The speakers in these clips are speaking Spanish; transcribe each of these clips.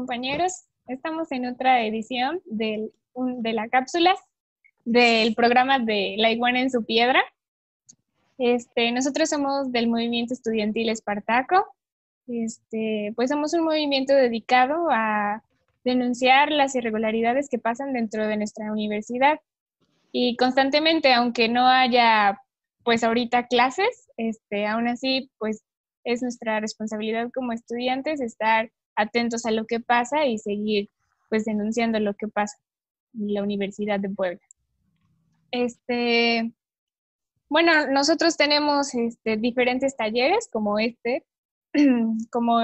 compañeros. Estamos en otra edición de la cápsula del programa de La Iguana en su Piedra. Nosotros somos del movimiento estudiantil Espartaco. Pues somos un movimiento dedicado a denunciar las irregularidades que pasan dentro de nuestra universidad. Y constantemente, aunque no haya pues ahorita clases, aún así pues es nuestra responsabilidad como estudiantes estar atentos a lo que pasa y seguir pues denunciando lo que pasa en la Universidad de Puebla. Bueno, nosotros tenemos diferentes talleres como como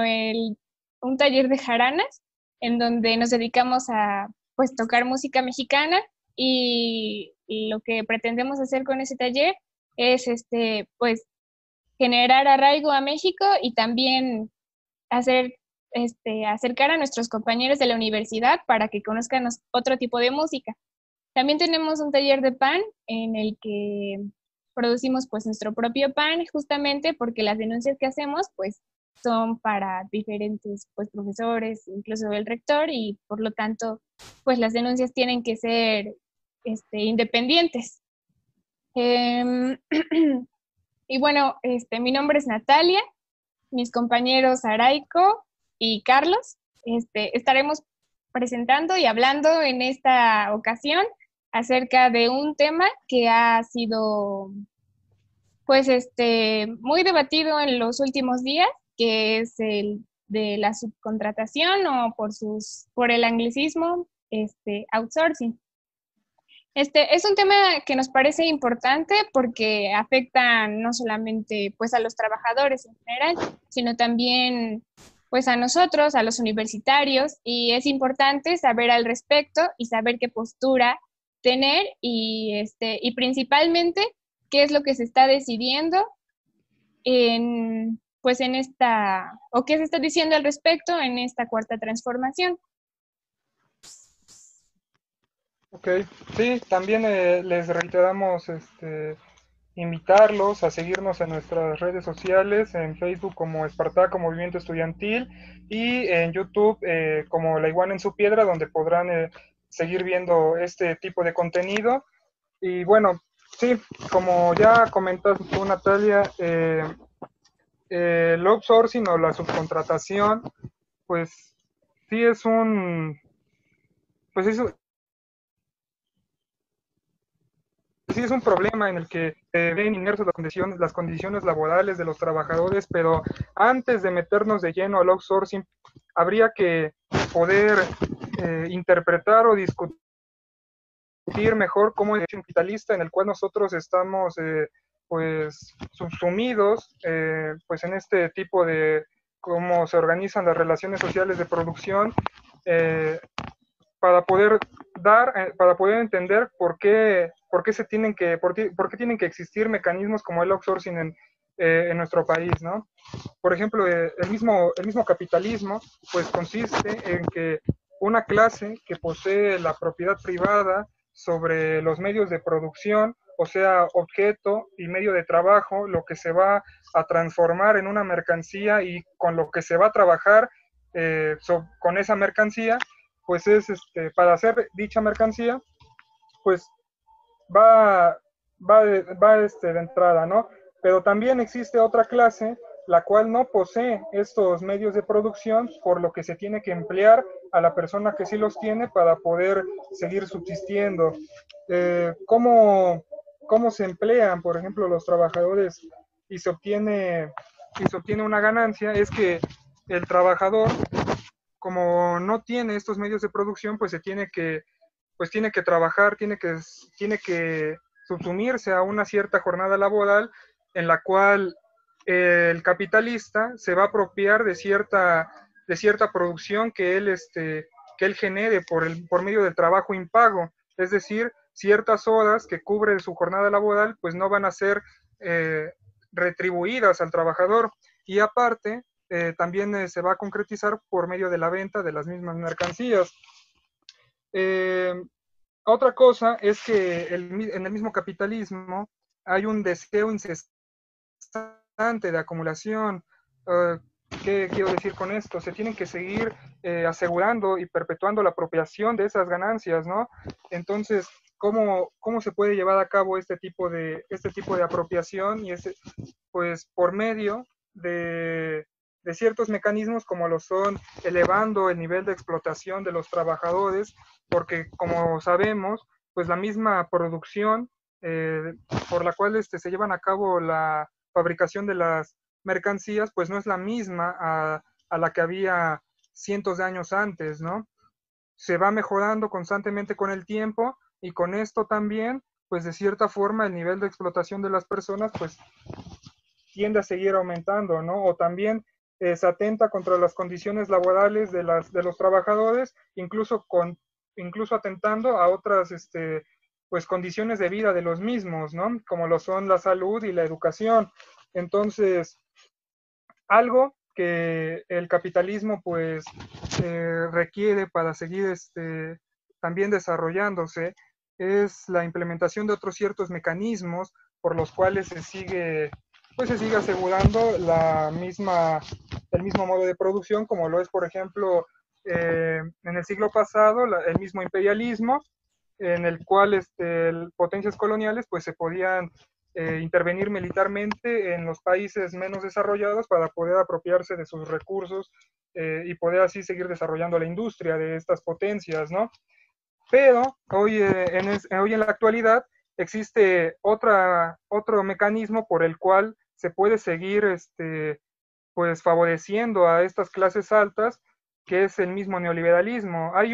un taller de jaranas, en donde nos dedicamos a pues tocar música mexicana y lo que pretendemos hacer con ese taller es pues generar arraigo a México y también hacer acercar a nuestros compañeros de la universidad para que conozcan otro tipo de música. También tenemos un taller de pan en el que producimos pues nuestro propio pan, justamente porque las denuncias que hacemos pues son para diferentes pues profesores, incluso el rector, y por lo tanto pues las denuncias tienen que ser independientes. Y bueno, mi nombre es Natalia, mis compañeros Araiko y Carlos, estaremos presentando y hablando en esta ocasión acerca de un tema que ha sido pues muy debatido en los últimos días, que es el de la subcontratación o por el anglicismo outsourcing. Es un tema que nos parece importante porque afecta no solamente pues a los trabajadores en general, sino también pues a nosotros, a los universitarios, y es importante saber al respecto y saber qué postura tener y principalmente qué es lo que se está decidiendo pues en o qué se está diciendo al respecto en esta cuarta transformación. Ok, sí, también les reiteramos invitarlos a seguirnos en nuestras redes sociales, en Facebook como Espartaco Movimiento Estudiantil y en YouTube como La Iguana en su Piedra, donde podrán seguir viendo este tipo de contenido. Y bueno, sí, como ya comentaste tú, Natalia, el outsourcing o la subcontratación, pues sí es pues sí es un problema en el que se ven inmersos las condiciones laborales de los trabajadores, pero antes de meternos de lleno al outsourcing, habría que poder interpretar o discutir mejor cómo es el capitalista en el cual nosotros estamos pues subsumidos pues en este tipo de cómo se organizan las relaciones sociales de producción para poder para poder entender por qué tienen que existir mecanismos como el outsourcing en nuestro país, ¿no? Por ejemplo, el mismo capitalismo, pues consiste en que una clase que posee la propiedad privada sobre los medios de producción, o sea, objeto y medio de trabajo, lo que se va a transformar en una mercancía y con lo que se va a trabajar con esa mercancía, pues es para hacer dicha mercancía, pues va, de entrada, ¿no? Pero también existe otra clase, la cual no posee estos medios de producción, por lo que se tiene que emplear a la persona que sí los tiene para poder seguir subsistiendo. ¿Cómo se emplean, por ejemplo, los trabajadores y se obtiene una ganancia? Es que el trabajador, como no tiene estos medios de producción, pues tiene que trabajar, tiene que subsumirse a una cierta jornada laboral en la cual el capitalista se va a apropiar de cierta producción que él genere por medio del trabajo impago. Es decir, ciertas horas que cubre su jornada laboral pues no van a ser retribuidas al trabajador. Y aparte, también se va a concretizar por medio de la venta de las mismas mercancías. Otra cosa es que en el mismo capitalismo hay un deseo incesante de acumulación. ¿Qué quiero decir con esto? Se tienen que seguir asegurando y perpetuando la apropiación de esas ganancias, ¿no? Entonces, ¿cómo se puede llevar a cabo este tipo de apropiación? Pues por medio de ciertos mecanismos como lo son elevando el nivel de explotación de los trabajadores, porque como sabemos, pues la misma producción eh, por la cual se llevan a cabo la fabricación de las mercancías, pues no es la misma a la que había cientos de años antes, ¿no? Se va mejorando constantemente con el tiempo y con esto también, pues de cierta forma el nivel de explotación de las personas, pues tiende a seguir aumentando, ¿no? O también se atenta contra las condiciones laborales de los trabajadores, incluso atentando a otras pues condiciones de vida de los mismos, ¿no? Como lo son la salud y la educación. Entonces, algo que el capitalismo pues requiere para seguir también desarrollándose es la implementación de otros ciertos mecanismos por los cuales pues se sigue asegurando el mismo modo de producción, como lo es, por ejemplo, en el siglo pasado, el mismo imperialismo, en el cual potencias coloniales pues se podían intervenir militarmente en los países menos desarrollados para poder apropiarse de sus recursos y poder así seguir desarrollando la industria de estas potencias, ¿no? Pero hoy en la actualidad existe otro mecanismo por el cual se puede seguir pues favoreciendo a estas clases altas, que es el mismo neoliberalismo. Hay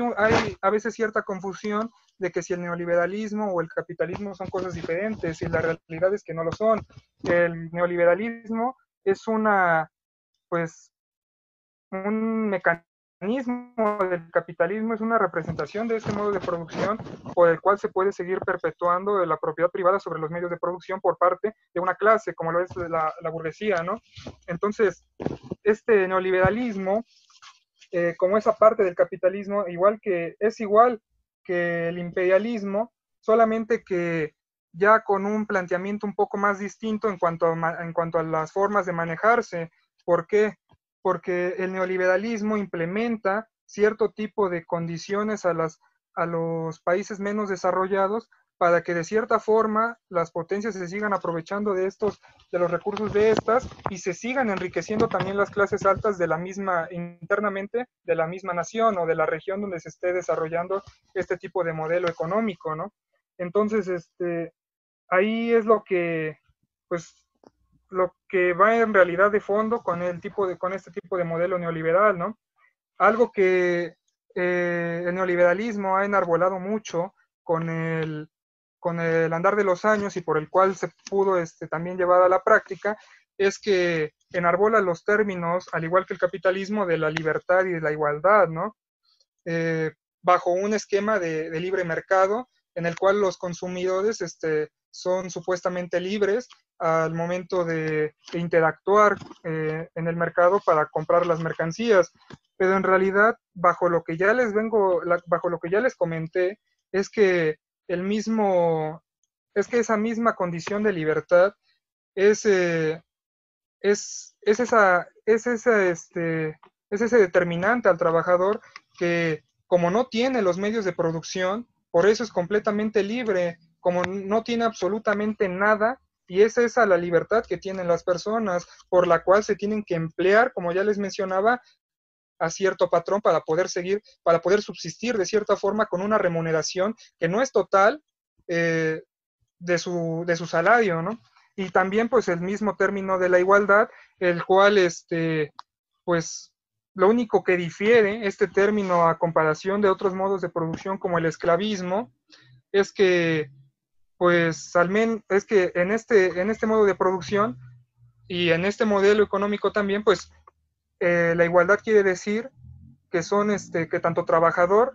a veces cierta confusión de que si el neoliberalismo o el capitalismo son cosas diferentes, y la realidad es que no lo son. El neoliberalismo es pues, un mecanismo del capitalismo, es una representación de este modo de producción por el cual se puede seguir perpetuando la propiedad privada sobre los medios de producción por parte de una clase, como lo es la burguesía, ¿no? Entonces, este neoliberalismo, como esa parte del capitalismo, es igual que el imperialismo, solamente que ya con un planteamiento un poco más distinto en cuanto a las formas de manejarse. ¿Por qué? Porque el neoliberalismo implementa cierto tipo de condiciones a los países menos desarrollados para que de cierta forma las potencias se sigan aprovechando de los recursos de estas y se sigan enriqueciendo también las clases altas internamente de la misma nación o de la región donde se esté desarrollando este tipo de modelo económico, ¿no? Entonces, ahí es pues, lo que va en realidad de fondo con este tipo de modelo neoliberal, ¿no? Algo que el neoliberalismo ha enarbolado mucho con con el andar de los años y por el cual se pudo también llevar a la práctica, es que enarbola los términos, al igual que el capitalismo, de la libertad y de la igualdad, ¿no? Eh, bajo un esquema de libre mercado en el cual los consumidores son supuestamente libres al momento de interactuar en el mercado para comprar las mercancías. Pero en realidad, bajo lo que ya les comenté, es que el mismo, es que esa misma condición de libertad es, es ese determinante al trabajador que, como no tiene los medios de producción, por eso es completamente libre, como no tiene absolutamente nada, y es esa la libertad que tienen las personas, por la cual se tienen que emplear, como ya les mencionaba, a cierto patrón para poder subsistir de cierta forma con una remuneración que no es total eh, de su salario, ¿no? Y también pues el mismo término de la igualdad, el cual pues lo único que difiere este término a comparación de otros modos de producción como el esclavismo es que pues al menos es que en este modo de producción y en este modelo económico también pues la igualdad quiere decir que son que tanto trabajador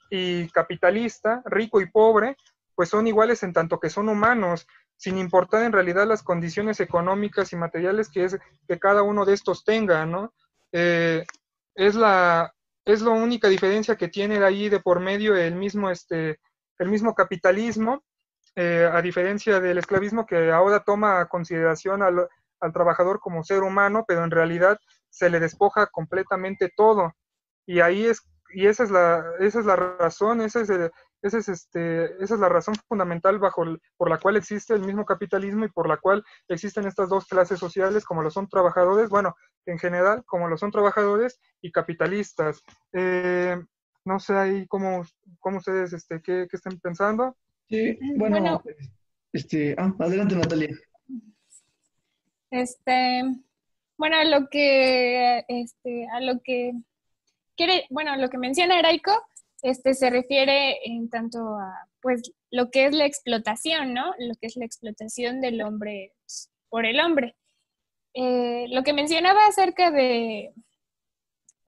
y capitalista, rico y pobre, pues son iguales en tanto que son humanos, sin importar en realidad las condiciones económicas y materiales que cada uno de estos tenga, ¿no? Eh, es es la única diferencia que tiene de ahí de por medio el mismo capitalismo, a diferencia del esclavismo que ahora toma a consideración al trabajador como ser humano, pero en realidad se le despoja completamente todo. Y ahí es, y esa es la razón, esa es la razón fundamental por la cual existe el mismo capitalismo y por la cual existen estas dos clases sociales, como lo son trabajadores, bueno, en general, como lo son trabajadores y capitalistas. No sé ahí cómo ustedes, qué estén pensando. Sí, Bueno, bueno, adelante Natalia. este, bueno, a lo que quiere, bueno, lo que menciona Heroico, se refiere en tanto a, pues, lo que es la explotación, ¿no? Lo que es la explotación del hombre por el hombre. Lo que mencionaba acerca de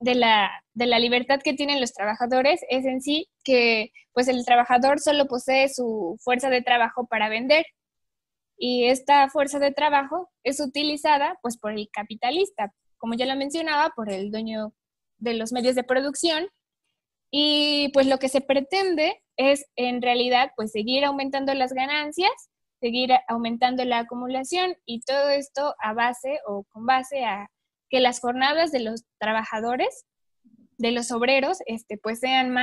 la libertad que tienen los trabajadores es en sí que, pues, el trabajador solo posee su fuerza de trabajo para vender y esta fuerza de trabajo es utilizada, pues, por el capitalista, como ya lo mencionaba, por el dueño de los medios de producción. Y pues lo que se pretende es en realidad pues seguir aumentando las ganancias, seguir aumentando la acumulación y todo esto a base o con base a que las jornadas de los trabajadores, de los obreros, pues sean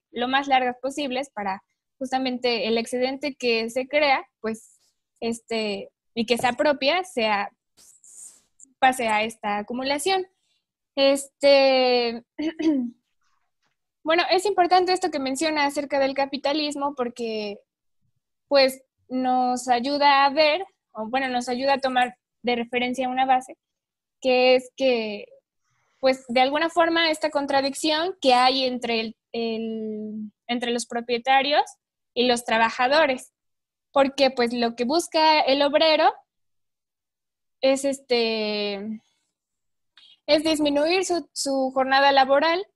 lo más largas posibles para justamente el excedente que se crea, pues, y que se apropia, pase a esta acumulación. Bueno, es importante esto que menciona acerca del capitalismo porque pues nos ayuda a ver, o bueno, nos ayuda a tomar de referencia una base, que es que pues de alguna forma esta contradicción que hay entre los propietarios y los trabajadores, porque pues lo que busca el obrero es es disminuir su jornada laboral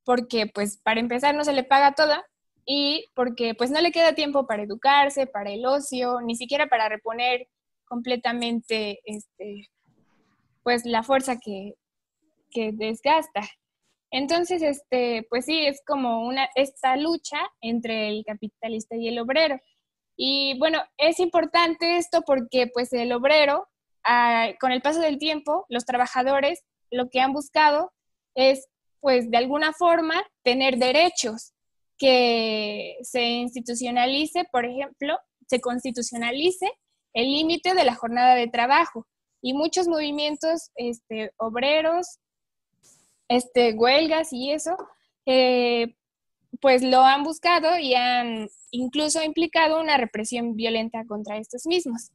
porque pues para empezar no se le paga toda y porque pues no le queda tiempo para educarse, para el ocio, ni siquiera para reponer completamente pues la fuerza que desgasta. Entonces, pues sí, es como esta lucha entre el capitalista y el obrero. Y bueno, es importante esto porque pues el obrero, con el paso del tiempo, los trabajadores lo que han buscado es pues de alguna forma tener derechos, que se institucionalice, por ejemplo, se constitucionalice el límite de la jornada de trabajo. Y muchos movimientos obreros, huelgas y eso, pues lo han buscado y han incluso implicado una represión violenta contra estos mismos.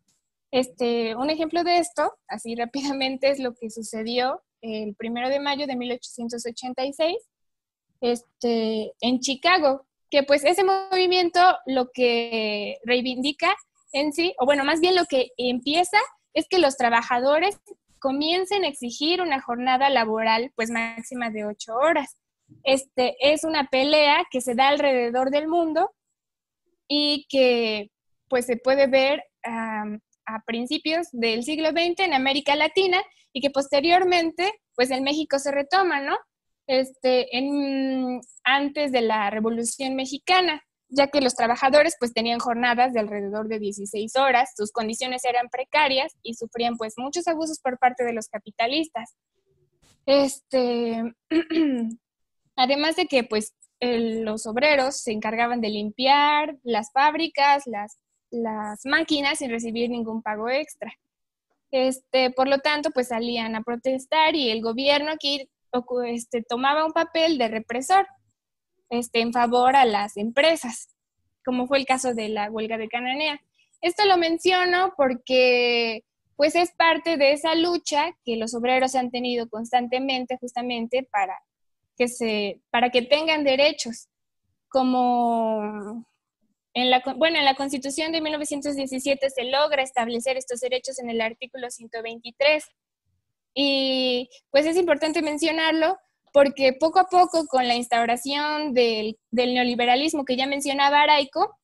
Un ejemplo de esto, así rápidamente, es lo que sucedió el 1 de mayo de 1886 en Chicago, que pues ese movimiento lo que reivindica en sí, o bueno, más bien lo que empieza es que los trabajadores comiencen a exigir una jornada laboral pues máxima de 8 horas. Es una pelea que se da alrededor del mundo y que pues se puede ver a principios del siglo XX en América Latina y que posteriormente pues en México se retoma, ¿no? Antes de la Revolución Mexicana, ya que los trabajadores pues tenían jornadas de alrededor de 16 horas, sus condiciones eran precarias y sufrían pues muchos abusos por parte de los capitalistas. Además de que pues los obreros se encargaban de limpiar las fábricas, las máquinas sin recibir ningún pago extra. Por lo tanto, pues salían a protestar y el gobierno aquí tomaba un papel de represor en favor a las empresas, como fue el caso de la huelga de Cananea. Esto lo menciono porque pues es parte de esa lucha que los obreros han tenido constantemente justamente para que tengan derechos, como en la Constitución de 1917 se logra establecer estos derechos en el artículo 123. Y pues es importante mencionarlo porque poco a poco con la instauración del neoliberalismo que ya mencionaba Araico,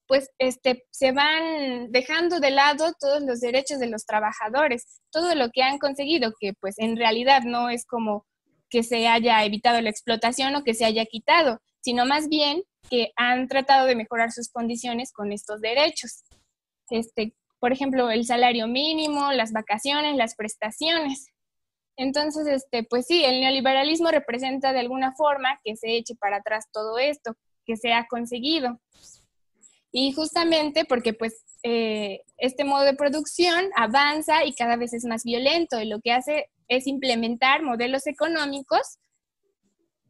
pues se van dejando de lado todos los derechos de los trabajadores, todo lo que han conseguido, que pues en realidad no es como que se haya evitado la explotación o que se haya quitado, sino más bien que han tratado de mejorar sus condiciones con estos derechos. Por ejemplo, el salario mínimo, las vacaciones, las prestaciones. Entonces, pues sí, el neoliberalismo representa de alguna forma que se eche para atrás todo esto que se ha conseguido. Y justamente porque pues este modo de producción avanza y cada vez es más violento, y lo que hace es implementar modelos económicos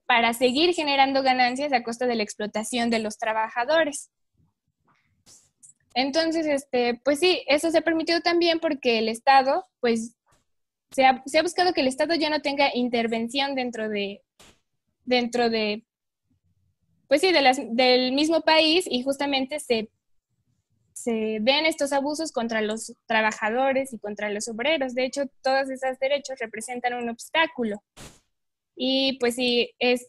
para seguir generando ganancias a costa de la explotación de los trabajadores. Entonces, pues sí, eso se ha permitido también porque el Estado, pues se ha buscado que el Estado ya no tenga intervención dentro de pues sí, del mismo país, y justamente se ven estos abusos contra los trabajadores y contra los obreros. De hecho, todos esos derechos representan un obstáculo. Y pues sí, es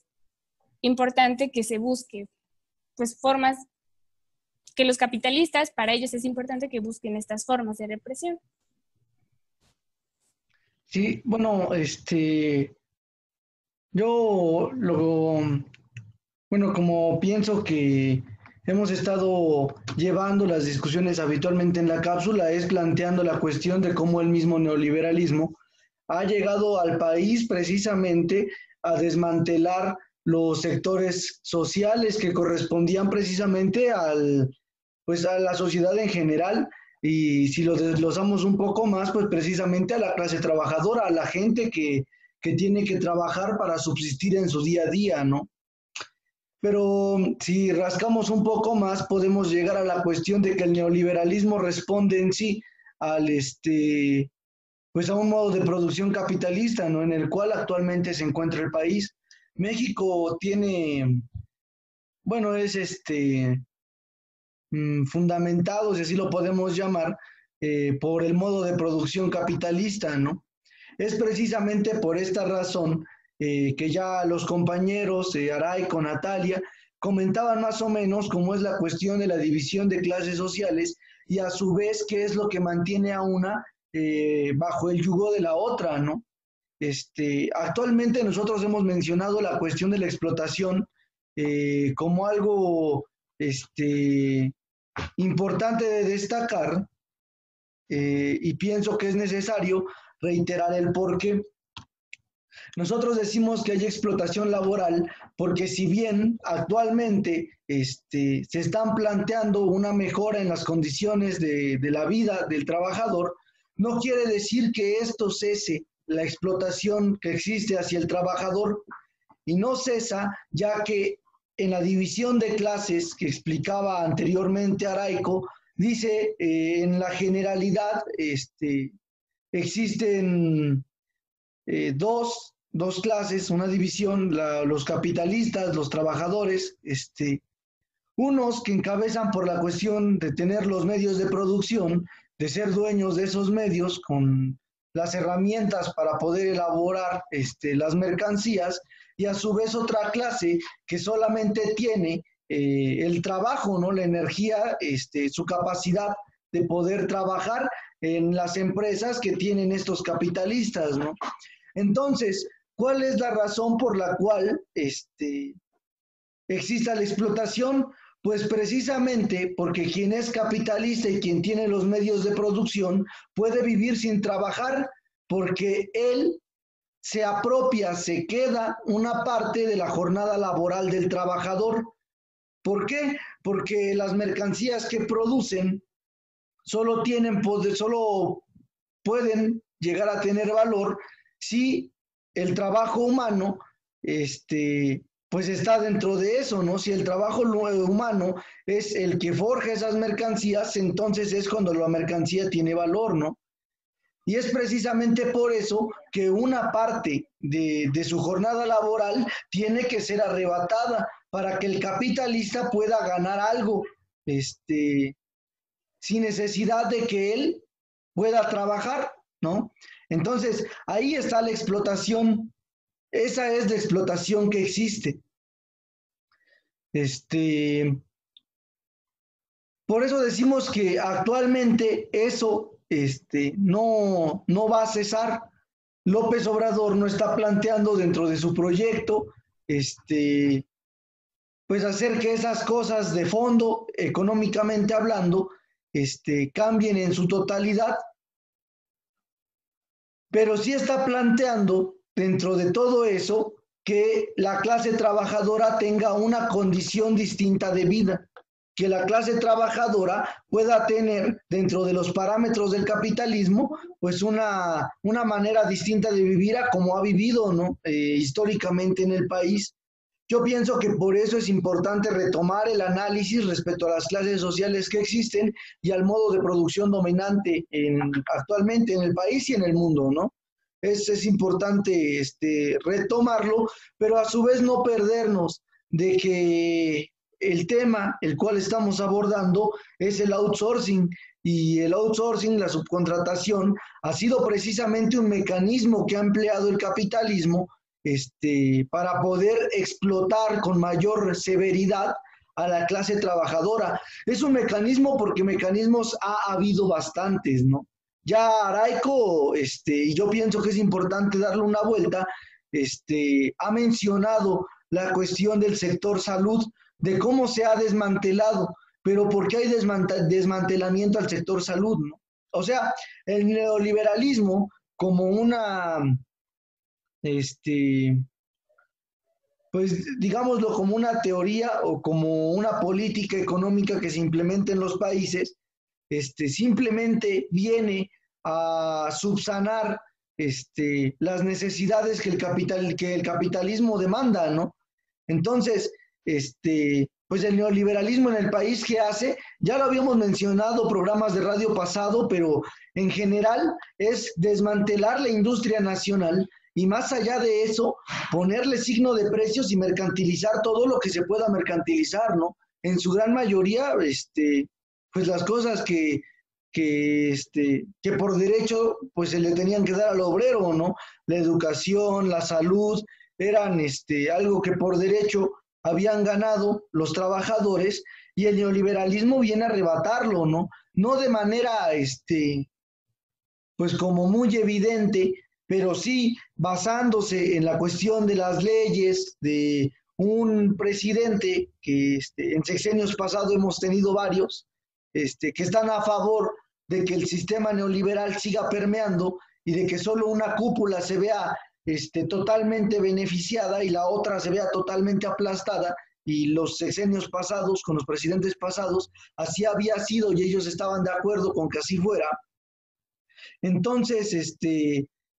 importante que se busque pues formas, que los capitalistas, para ellos es importante que busquen estas formas de represión. Sí, bueno, yo bueno, como pienso que hemos estado llevando las discusiones habitualmente en la cápsula, es planteando la cuestión de cómo el mismo neoliberalismo ha llegado al país precisamente a desmantelar los sectores sociales que correspondían precisamente pues a la sociedad en general. Y si lo desglosamos un poco más, pues precisamente a la clase trabajadora, a la gente que tiene que trabajar para subsistir en su día a día, ¿no? Pero si rascamos un poco más, podemos llegar a la cuestión de que el neoliberalismo responde en sí al pues a un modo de producción capitalista, ¿no? En el cual actualmente se encuentra el país. México tiene, bueno, es fundamentado, si así lo podemos llamar, por el modo de producción capitalista, ¿no? Es precisamente por esta razón que ya los compañeros Araico, Natalia, comentaban más o menos cómo es la cuestión de la división de clases sociales y a su vez qué es lo que mantiene a una bajo el yugo de la otra, ¿no? Actualmente nosotros hemos mencionado la cuestión de la explotación como algo importante de destacar, y pienso que es necesario reiterar el porqué. Nosotros decimos que hay explotación laboral porque si bien actualmente se están planteando una mejora en las condiciones de la vida del trabajador, no quiere decir que esto cese la explotación que existe hacia el trabajador, y no cesa ya que en la división de clases que explicaba anteriormente Araico, dice en la generalidad existen dos clases, una división, los capitalistas, los trabajadores, unos que encabezan por la cuestión de tener los medios de producción, de ser dueños de esos medios con las herramientas para poder elaborar las mercancías, y a su vez otra clase que solamente tiene el trabajo, ¿no? La energía, su capacidad de poder trabajar en las empresas que tienen estos capitalistas, ¿no? Entonces, ¿cuál es la razón por la cual exista la explotación? Pues precisamente porque quien es capitalista y quien tiene los medios de producción puede vivir sin trabajar, porque él se apropia, se queda una parte de la jornada laboral del trabajador. ¿Por qué? Porque las mercancías que producen solo pueden llegar a tener valor si el trabajo humano, pues está dentro de eso, ¿no? Si el trabajo humano es el que forja esas mercancías, entonces es cuando la mercancía tiene valor, ¿no? Y es precisamente por eso que una parte de su jornada laboral tiene que ser arrebatada para que el capitalista pueda ganar algo, sin necesidad de que él pueda trabajar, ¿no? Entonces, ahí está la explotación. Esa es la explotación que existe. Por eso decimos que actualmente eso no va a cesar. López Obrador no está planteando dentro de su proyecto pues hacer que esas cosas de fondo, económicamente hablando, cambien en su totalidad. pero sí está planteando dentro de todo eso que la clase trabajadora tenga una condición distinta de vida, que la clase trabajadora pueda tener dentro de los parámetros del capitalismo pues una manera distinta de vivir a como ha vivido, ¿no? Históricamente en el país. Yo pienso que por eso es importante retomar el análisis respecto a las clases sociales que existen y al modo de producción dominante actualmente en el país y en el mundo, ¿no? Es importante retomarlo, pero a su vez no perdernos de que el tema el cual estamos abordando es el outsourcing, y el outsourcing, la subcontratación, ha sido precisamente un mecanismo que ha empleado el capitalismo para poder explotar con mayor severidad a la clase trabajadora. Es un mecanismo porque mecanismos ha habido bastantes, ¿no? Ya Araico, y yo pienso que es importante darle una vuelta, ha mencionado la cuestión del sector salud, de cómo se ha desmantelado, pero ¿por qué hay desmantelamiento al sector salud, ¿no? O sea, el neoliberalismo como una, pues digámoslo como una teoría o como una política económica que se implementa en los países, simplemente viene a subsanar las necesidades que el capitalismo demanda, ¿no? Entonces, pues el neoliberalismo en el país, ¿qué hace? Ya lo habíamos mencionado programas de radio pasado, pero en general es desmantelar la industria nacional y más allá de eso, ponerle signo de precios y mercantilizar todo lo que se pueda mercantilizar, ¿no? En su gran mayoría, pues las cosas que por derecho pues se le tenían que dar al obrero, ¿no? La educación, la salud, eran algo que por derecho habían ganado los trabajadores, y el neoliberalismo viene a arrebatarlo, ¿no? No de manera, pues como muy evidente, pero sí basándose en la cuestión de las leyes, de un presidente que en sexenios pasados hemos tenido varios, que están a favor de que el sistema neoliberal siga permeando y de que solo una cúpula se vea totalmente beneficiada y la otra se vea totalmente aplastada, y los sexenios pasados, con los presidentes pasados, así había sido y ellos estaban de acuerdo con que así fuera. Entonces,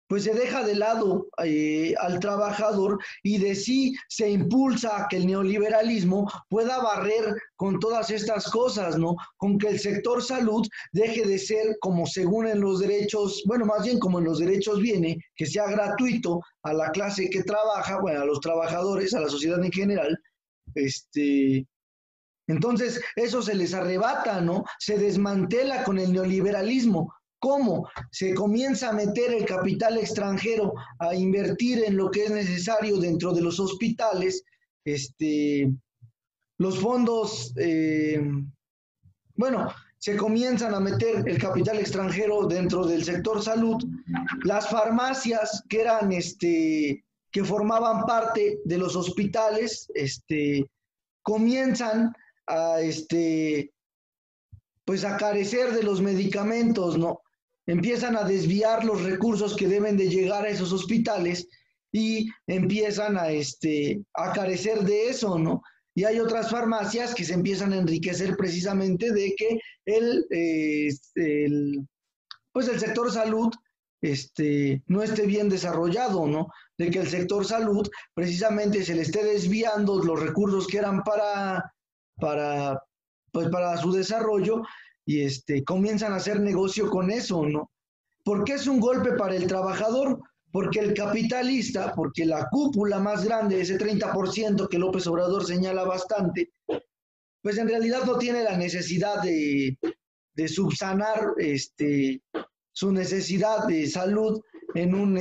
pues se deja de lado al trabajador y de sí se impulsa a que el neoliberalismo pueda barrer con todas estas cosas, ¿no? Con que el sector salud deje de ser como según en los derechos, bueno, más bien como en los derechos viene, que sea gratuito a la clase que trabaja, bueno, a los trabajadores, a la sociedad en general, entonces eso se les arrebata, ¿no? Se desmantela con el neoliberalismo. ¿Cómo? Se comienza a meter el capital extranjero a invertir en lo que es necesario dentro de los hospitales, los fondos, bueno, se comienzan a meter el capital extranjero dentro del sector salud, las farmacias que eran, que formaban parte de los hospitales, comienzan a, pues a carecer de los medicamentos, ¿no? Empiezan a desviar los recursos que deben de llegar a esos hospitales y empiezan a carecer de eso, ¿no? Y hay otras farmacias que se empiezan a enriquecer precisamente de que pues el sector salud no esté bien desarrollado, ¿no? De que el sector salud precisamente se le esté desviando los recursos que eran para su desarrollo, y comienzan a hacer negocio con eso, ¿no? ¿Por qué es un golpe para el trabajador? Porque el capitalista, porque la cúpula más grande, ese 30% que López Obrador señala bastante, pues en realidad no tiene la necesidad de subsanar su necesidad de salud en un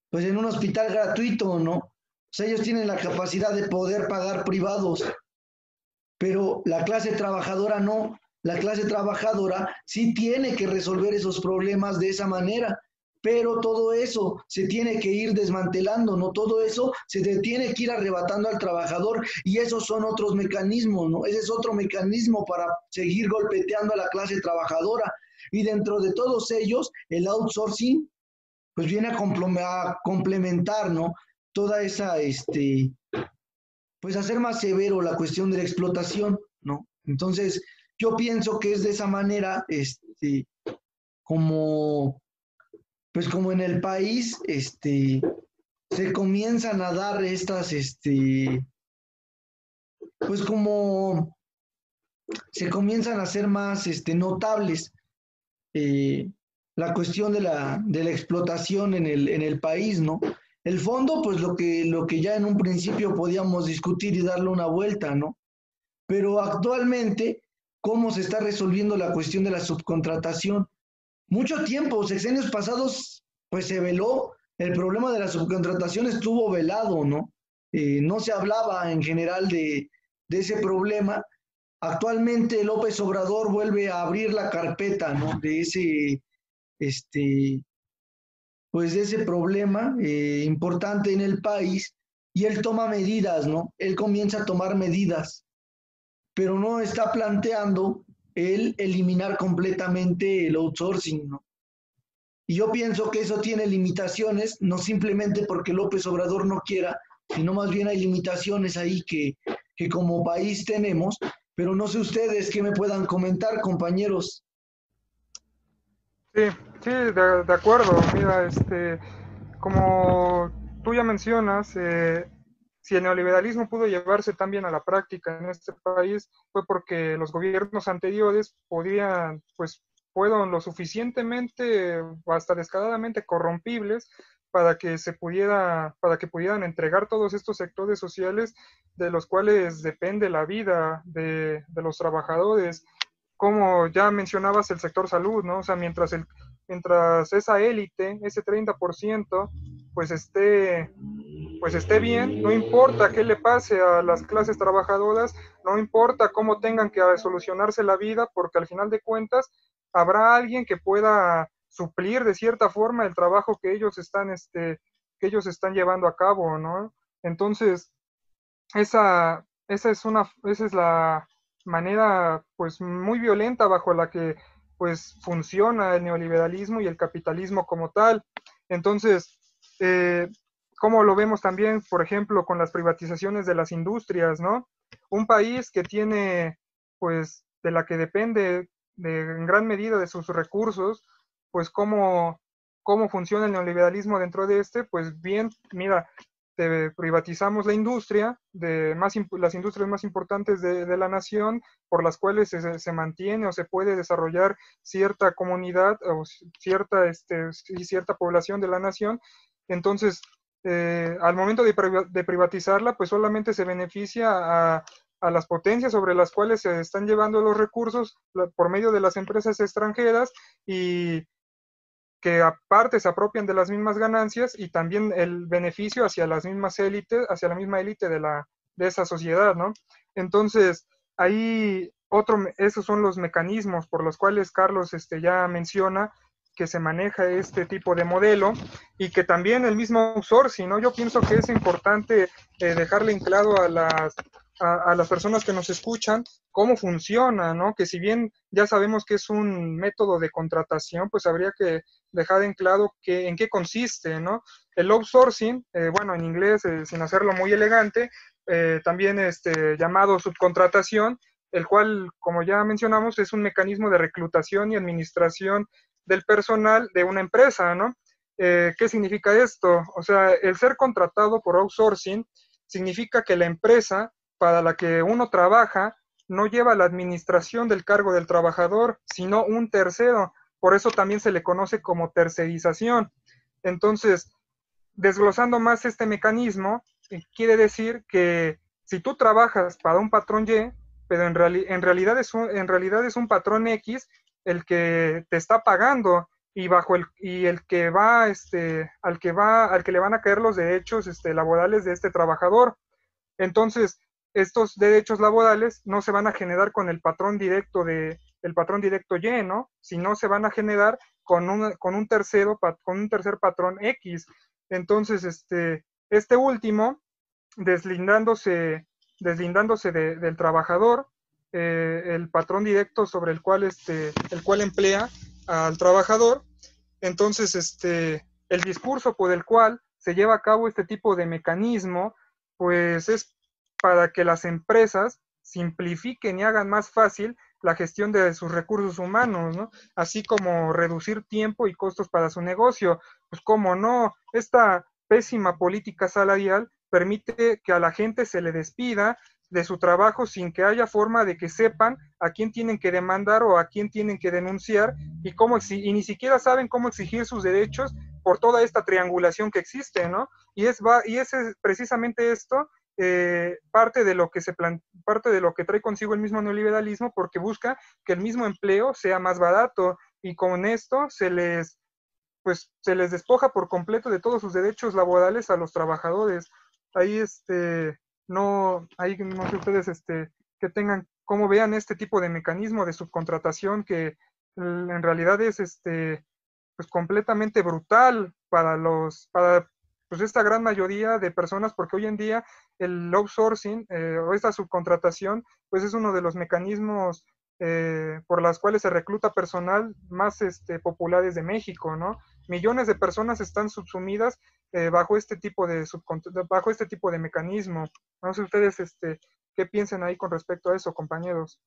pues en un hospital gratuito, ¿no? O sea, ellos tienen la capacidad de poder pagar privados, pero la clase trabajadora no. La clase trabajadora sí tiene que resolver esos problemas de esa manera, pero todo eso se tiene que ir desmantelando, ¿no? Todo eso se tiene que ir arrebatando al trabajador, y esos son otros mecanismos, ¿no? Ese es otro mecanismo para seguir golpeteando a la clase trabajadora. Y dentro de todos ellos, el outsourcing, pues viene a complementar, ¿no? Toda esa, pues hacer más severo la cuestión de la explotación, ¿no? Entonces, yo pienso que es de esa manera, como, pues como en el país, se comienzan a dar estas, pues como se comienzan a hacer más, notables eh, la cuestión de la explotación en el país, ¿no? El fondo, pues lo que ya en un principio podíamos discutir y darle una vuelta, ¿no? Pero actualmente, ¿cómo se está resolviendo la cuestión de la subcontratación? Mucho tiempo, sexenios pasados, pues se veló, el problema de la subcontratación estuvo velado, ¿no? No se hablaba en general de ese problema. Actualmente López Obrador vuelve a abrir la carpeta, ¿no? De ese, este, pues de ese problema importante en el país y él toma medidas, ¿no? Él comienza a tomar medidas, pero no está planteando el eliminar completamente el outsourcing, ¿no? Y yo pienso que eso tiene limitaciones, no simplemente porque López Obrador no quiera, sino más bien hay limitaciones ahí que como país tenemos, pero no sé ustedes qué me puedan comentar, compañeros. Sí, sí, de acuerdo. Mira, como tú ya mencionas, si el neoliberalismo pudo llevarse tan bien a la práctica en este país, fue porque los gobiernos anteriores podían, pues, fueron lo suficientemente o hasta descaradamente corrompibles para que pudieran entregar todos estos sectores sociales de los cuales depende la vida de los trabajadores, como ya mencionabas el sector salud, ¿no? O sea, mientras esa élite, ese 30%, pues esté bien, no importa qué le pase a las clases trabajadoras, no importa cómo tengan que solucionarse la vida, porque al final de cuentas habrá alguien que pueda suplir de cierta forma el trabajo que ellos están llevando a cabo, ¿no? Entonces, esa es la manera pues muy violenta bajo la que pues funciona el neoliberalismo y el capitalismo como tal. Entonces, eh, como lo vemos también, por ejemplo, con las privatizaciones de las industrias, ¿no? Un país que tiene, pues, de la que depende en gran medida de sus recursos, pues, cómo funciona el neoliberalismo dentro de pues bien, mira, privatizamos la industria, las industrias más importantes de la nación, por las cuales se mantiene o se puede desarrollar cierta comunidad o cierta población de la nación. Entonces, al momento de privatizarla, pues solamente se beneficia a las potencias sobre las cuales se están llevando los recursos por medio de las empresas extranjeras y que aparte se apropian de las mismas ganancias y también el beneficio hacia las mismas élites, hacia la misma élite de esa sociedad, ¿no? Entonces, esos son los mecanismos por los cuales Carlos ya menciona que se maneja este tipo de modelo y que también el mismo outsourcing, ¿no? Yo pienso que es importante dejarle en claro a las personas que nos escuchan cómo funciona, ¿no? Que si bien ya sabemos que es un método de contratación, pues habría que dejar en claro en qué consiste, ¿no? El outsourcing, bueno, en inglés, sin hacerlo muy elegante, también llamado subcontratación, el cual, como ya mencionamos, es un mecanismo de reclutación y administración del personal de una empresa, ¿no? ¿Qué significa esto? O sea, el ser contratado por outsourcing significa que la empresa para la que uno trabaja no lleva la administración del cargo del trabajador, sino un tercero. Por eso también se le conoce como tercerización. Entonces, desglosando más este mecanismo, quiere decir que si tú trabajas para un patrón Y, pero en realidad es un patrón X el que te está pagando y el que va al que le van a caer los derechos laborales de este trabajador. Entonces, estos derechos laborales no se van a generar con el patrón directo Y, ¿no? Sino se van a generar con un tercer patrón X. Entonces, este último, deslindándose del trabajador, el patrón directo sobre el cual emplea, al trabajador. Entonces, el discurso por el cual se lleva a cabo este tipo de mecanismo, pues es para que las empresas simplifiquen y hagan más fácil la gestión de sus recursos humanos, ¿no? Así como reducir tiempo y costos para su negocio. Pues cómo no, esta pésima política salarial permite que a la gente se le despida de su trabajo sin que haya forma de que sepan a quién tienen que demandar o a quién tienen que denunciar y cómo y ni siquiera saben cómo exigir sus derechos por toda esta triangulación que existe, ¿no? Y es precisamente esto parte de lo que parte de lo que trae consigo el mismo neoliberalismo, porque busca que el mismo empleo sea más barato y con esto se les despoja por completo de todos sus derechos laborales a los trabajadores. Ahí no sé ustedes que tengan, cómo vean este tipo de mecanismo de subcontratación que en realidad es pues completamente brutal para pues esta gran mayoría de personas, porque hoy en día el outsourcing o esta subcontratación pues es uno de los mecanismos por las cuales se recluta personal más populares de México, ¿no? Millones de personas están subsumidas bajo este tipo de mecanismo. No sé ustedes qué piensan ahí con respecto a eso, compañeros.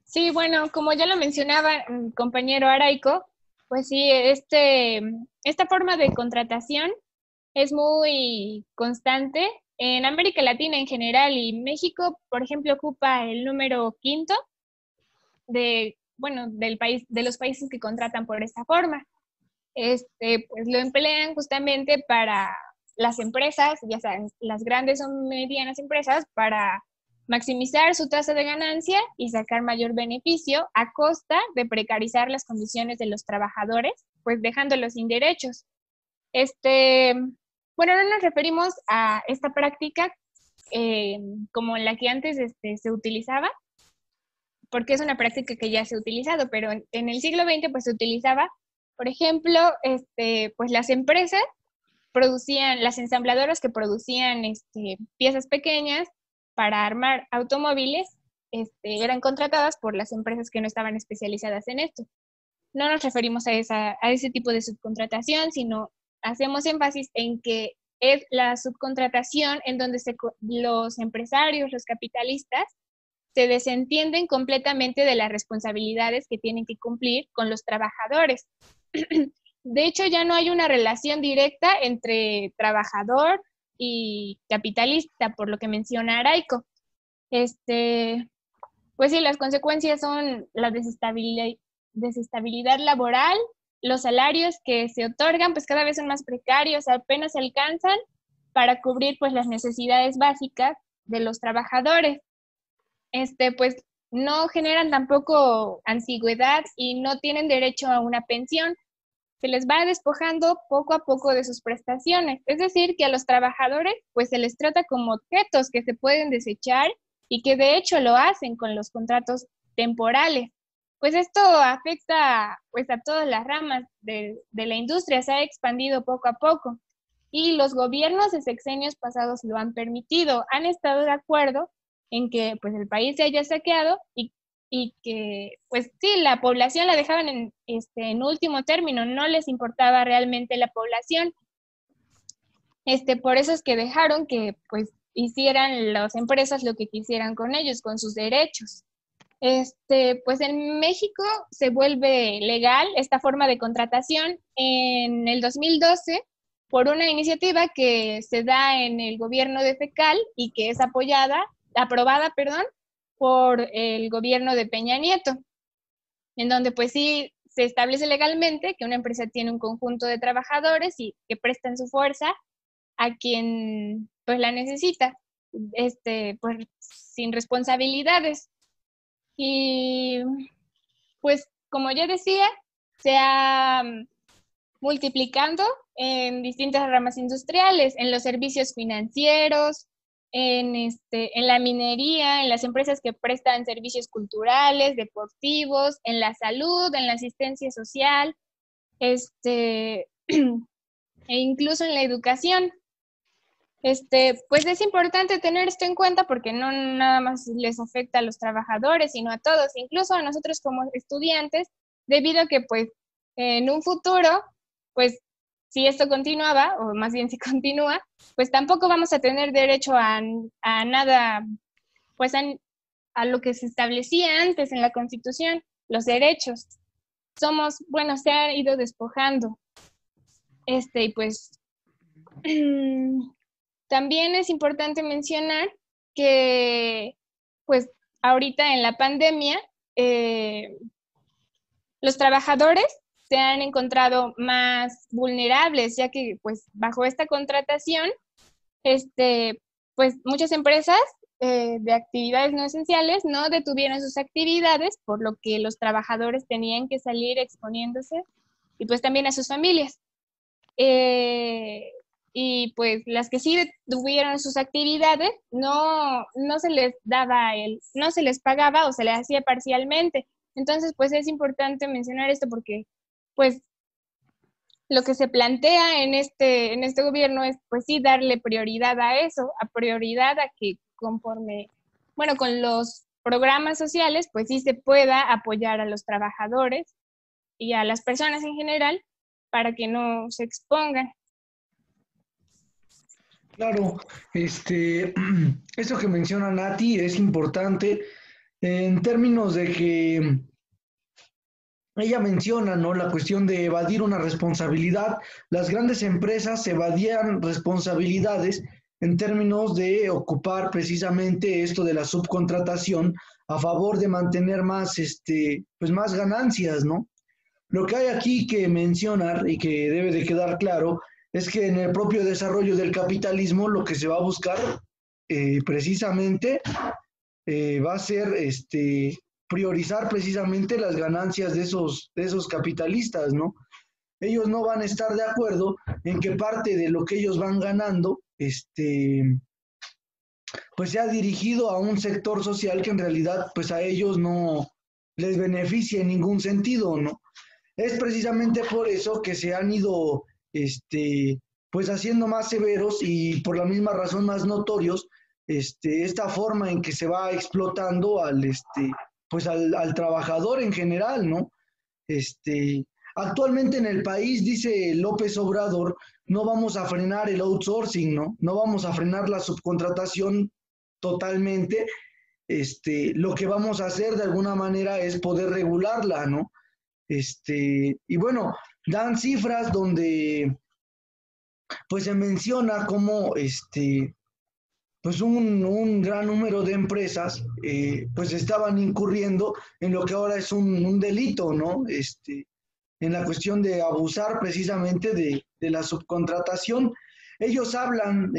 Sí, bueno, como ya lo mencionaba mi compañero Araico, pues sí, esta forma de contratación es muy constante en América Latina en general y México, por ejemplo, ocupa el número quinto del país, de los países que contratan por esta forma. Pues lo emplean justamente para las empresas, ya sean las grandes o medianas empresas, para maximizar su tasa de ganancia y sacar mayor beneficio a costa de precarizar las condiciones de los trabajadores, pues dejándolos sin derechos. Bueno, no nos referimos a esta práctica como la que antes se utilizaba, porque es una práctica que ya se ha utilizado, pero en el siglo XX pues se utilizaba, por ejemplo, pues las empresas producían, las ensambladoras que producían piezas pequeñas para armar automóviles, eran contratadas por las empresas que no estaban especializadas en esto. No nos referimos a ese tipo de subcontratación, sino hacemos énfasis en que es la subcontratación en donde los empresarios, los capitalistas, se desentienden completamente de las responsabilidades que tienen que cumplir con los trabajadores. De hecho, ya no hay una relación directa entre trabajador y capitalista, por lo que menciona Araico. Pues sí, las consecuencias son la desestabilidad laboral, los salarios que se otorgan pues cada vez son más precarios, apenas alcanzan para cubrir pues las necesidades básicas de los trabajadores. Pues no generan tampoco antigüedad y no tienen derecho a una pensión. Se les va despojando poco a poco de sus prestaciones. Es decir, que a los trabajadores pues se les trata como objetos que se pueden desechar y que de hecho lo hacen con los contratos temporales. Pues esto afecta pues a todas las ramas de la industria, se ha expandido poco a poco y los gobiernos de sexenios pasados lo han permitido, han estado de acuerdo en que pues el país se haya saqueado y que pues sí, la población la dejaban en último término, no les importaba realmente la población. Por eso es que dejaron que pues hicieran las empresas lo que quisieran con ellos, con sus derechos. Pues en México se vuelve legal esta forma de contratación en el 2012 por una iniciativa que se da en el gobierno de FECAL y que es aprobada, por el gobierno de Peña Nieto, en donde pues sí se establece legalmente que una empresa tiene un conjunto de trabajadores y que prestan su fuerza a quien pues la necesita, pues sin responsabilidades. Y pues como ya decía, se ha multiplicando en distintas ramas industriales, en los servicios financieros, en la minería, en las empresas que prestan servicios culturales, deportivos, en la salud, en la asistencia social, e incluso en la educación. Pues es importante tener esto en cuenta porque no nada más les afecta a los trabajadores, sino a todos, incluso a nosotros como estudiantes, debido a que pues en un futuro, pues si esto continuaba, o más bien si continúa, pues tampoco vamos a tener derecho a nada, pues a lo que se establecía antes en la Constitución, los derechos. Bueno, se ha ido despojando. Y pues también es importante mencionar que, pues, ahorita en la pandemia, los trabajadores se han encontrado más vulnerables, ya que, pues, bajo esta contratación, pues, muchas empresas de actividades no esenciales no detuvieron sus actividades, por lo que los trabajadores tenían que salir exponiéndose, y pues también a sus familias. Y pues las que sí detuvieron sus actividades, no se les daba no se les pagaba o se les hacía parcialmente. Entonces, pues es importante mencionar esto porque, pues, lo que se plantea en este gobierno es, pues sí, darle prioridad a eso, prioridad a que conforme, bueno, con los programas sociales, pues sí se pueda apoyar a los trabajadores y a las personas en general para que no se expongan. Claro, eso que menciona Nati es importante en términos de que ella menciona, ¿no? La cuestión de evadir una responsabilidad. Las grandes empresas evadían responsabilidades en términos de ocupar precisamente esto de la subcontratación a favor de mantener más, pues más ganancias, ¿no? Lo que hay aquí que mencionar y que debe de quedar claro es que en el propio desarrollo del capitalismo lo que se va a buscar precisamente va a ser priorizar precisamente las ganancias de esos capitalistas, ¿no? Ellos no van a estar de acuerdo en que parte de lo que ellos van ganando, pues sea dirigido a un sector social que en realidad pues a ellos no les beneficia en ningún sentido, ¿no? Es precisamente por eso que se han ido, pues haciendo más severos y por la misma razón más notorios, esta forma en que se va explotando pues al trabajador en general, ¿no? Actualmente en el país, dice López Obrador, no vamos a frenar el outsourcing, ¿no? No vamos a frenar la subcontratación totalmente. Lo que vamos a hacer de alguna manera es poder regularla, ¿no? Y bueno, dan cifras donde pues se menciona como pues un gran número de empresas pues estaban incurriendo en lo que ahora es un delito, ¿no? En la cuestión de abusar precisamente de la subcontratación. Ellos hablan,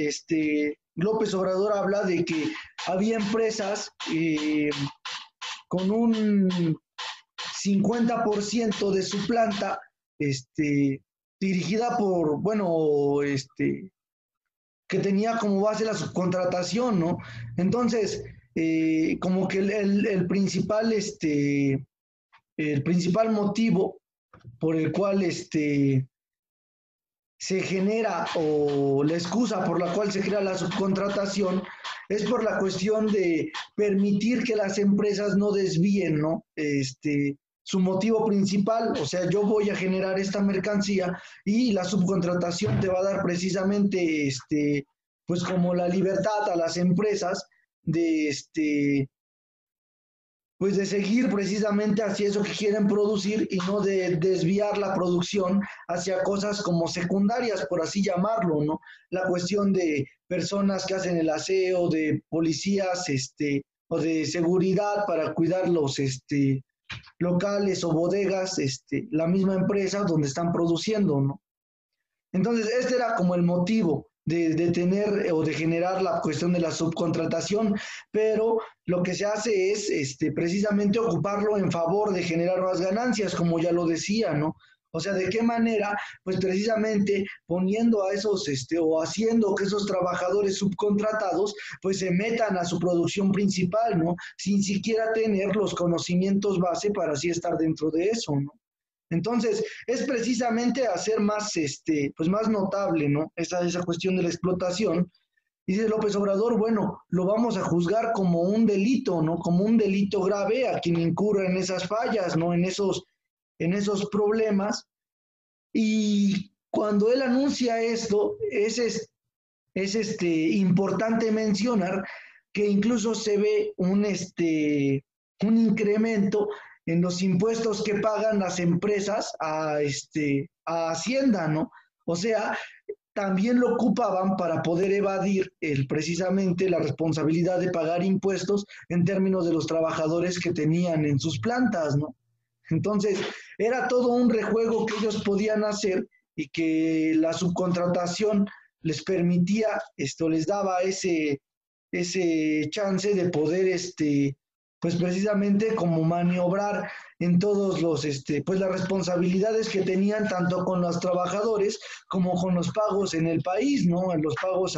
López Obrador habla de que había empresas con un 50% de su planta dirigida por, bueno, que tenía como base la subcontratación, ¿no? Entonces, como que el principal, el principal motivo por el cual se genera o la excusa por la cual se crea la subcontratación es por la cuestión de permitir que las empresas no desvíen, ¿no? Su motivo principal, o sea, yo voy a generar esta mercancía y la subcontratación te va a dar precisamente, pues como la libertad a las empresas de, pues de seguir precisamente hacia eso que quieren producir y no de desviar la producción hacia cosas como secundarias, por así llamarlo, ¿no? La cuestión de personas que hacen el aseo, de policías, o de seguridad para cuidar los, locales o bodegas, la misma empresa donde están produciendo, ¿no? Entonces, este era como el motivo de tener o de generar la cuestión de la subcontratación, pero lo que se hace es precisamente ocuparlo en favor de generar más ganancias, como ya lo decía, ¿no? O sea, ¿de qué manera? Pues precisamente poniendo a esos, o haciendo que esos trabajadores subcontratados, pues se metan a su producción principal, ¿no? Sin siquiera tener los conocimientos base para así estar dentro de eso, ¿no? Entonces, es precisamente hacer más, pues más notable, ¿no? Esa cuestión de la explotación, Dice López Obrador, bueno, lo vamos a juzgar como un delito, ¿no? Como un delito grave a quien incurra en esas fallas, ¿no? En esos problemas. Y cuando él anuncia esto, importante mencionar que incluso se ve un incremento en los impuestos que pagan las empresas a Hacienda, ¿no? O sea, también lo ocupaban para poder evadir precisamente la responsabilidad de pagar impuestos en términos de los trabajadores que tenían en sus plantas, ¿no? Entonces, era todo un rejuego que ellos podían hacer y que la subcontratación les permitía, esto les daba ese chance de poder, pues precisamente como maniobrar en todos pues las responsabilidades que tenían tanto con los trabajadores como con los pagos en el país, ¿no? En los pagos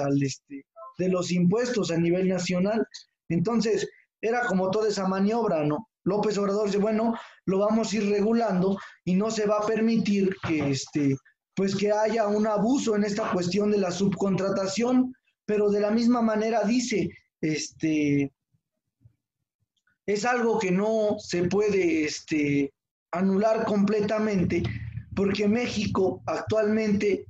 de los impuestos a nivel nacional. Entonces, era como toda esa maniobra, ¿no? López Obrador dice, bueno, lo vamos a ir regulando y no se va a permitir que, pues que haya un abuso en esta cuestión de la subcontratación, pero de la misma manera dice, es algo que no se puede anular completamente porque México actualmente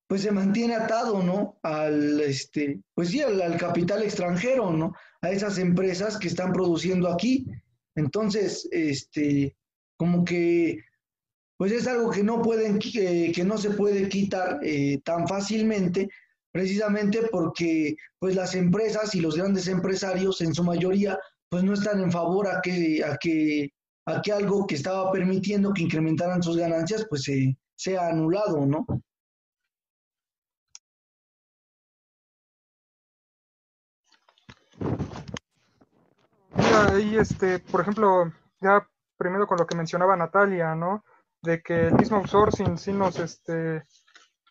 pues se mantiene atado, ¿no? Pues sí, al capital extranjero, ¿no? A esas empresas que están produciendo aquí. Entonces, como que pues es algo que que no se puede quitar tan fácilmente, precisamente porque pues las empresas y los grandes empresarios en su mayoría pues no están en favor a que algo que estaba permitiendo que incrementaran sus ganancias pues sea anulado, ¿no? Mira, ahí, por ejemplo, ya primero con lo que mencionaba Natalia, ¿no? De que el mismo outsourcing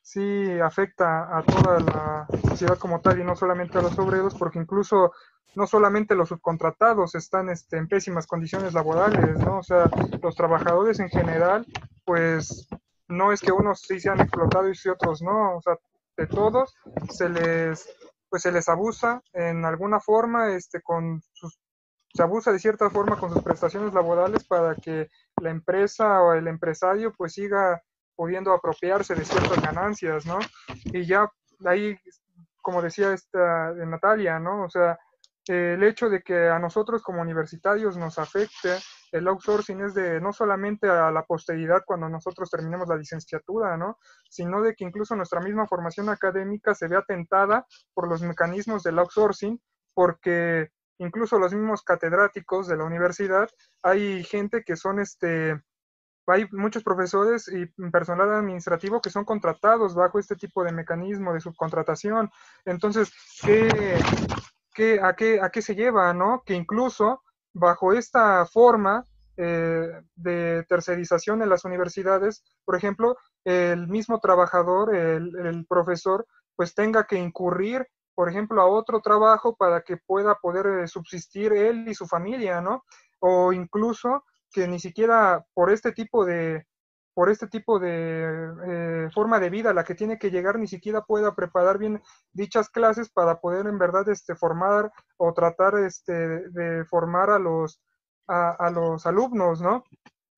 sí afecta a toda la sociedad como tal y no solamente a los obreros, porque incluso no solamente los subcontratados están en pésimas condiciones laborales, ¿no? O sea, los trabajadores en general, pues no es que unos sí sean explotados y otros no, o sea, de todos se les pues se les abusa en alguna forma, se abusa de cierta forma con sus prestaciones laborales para que la empresa o el empresario pues siga pudiendo apropiarse de ciertas ganancias, ¿no? Y ya ahí, como decía esta de Natalia, ¿no? O sea, el hecho de que a nosotros como universitarios nos afecte el outsourcing es de no solamente a la posteridad cuando nosotros terminemos la licenciatura, ¿no? Sino de que incluso nuestra misma formación académica se ve atentada por los mecanismos del outsourcing, porque incluso los mismos catedráticos de la universidad, hay gente que son hay muchos profesores y personal administrativo que son contratados bajo este tipo de mecanismo de subcontratación. Entonces, a qué se lleva, ¿no? Que incluso bajo esta forma de tercerización en las universidades, por ejemplo, el mismo trabajador, el profesor, pues tenga que incurrir, por ejemplo, a otro trabajo para que pueda poder subsistir él y su familia, ¿no? O incluso que ni siquiera por este tipo de forma de vida a la que tiene que llegar, ni siquiera pueda preparar bien dichas clases para poder en verdad formar o tratar de formar a los alumnos, ¿no?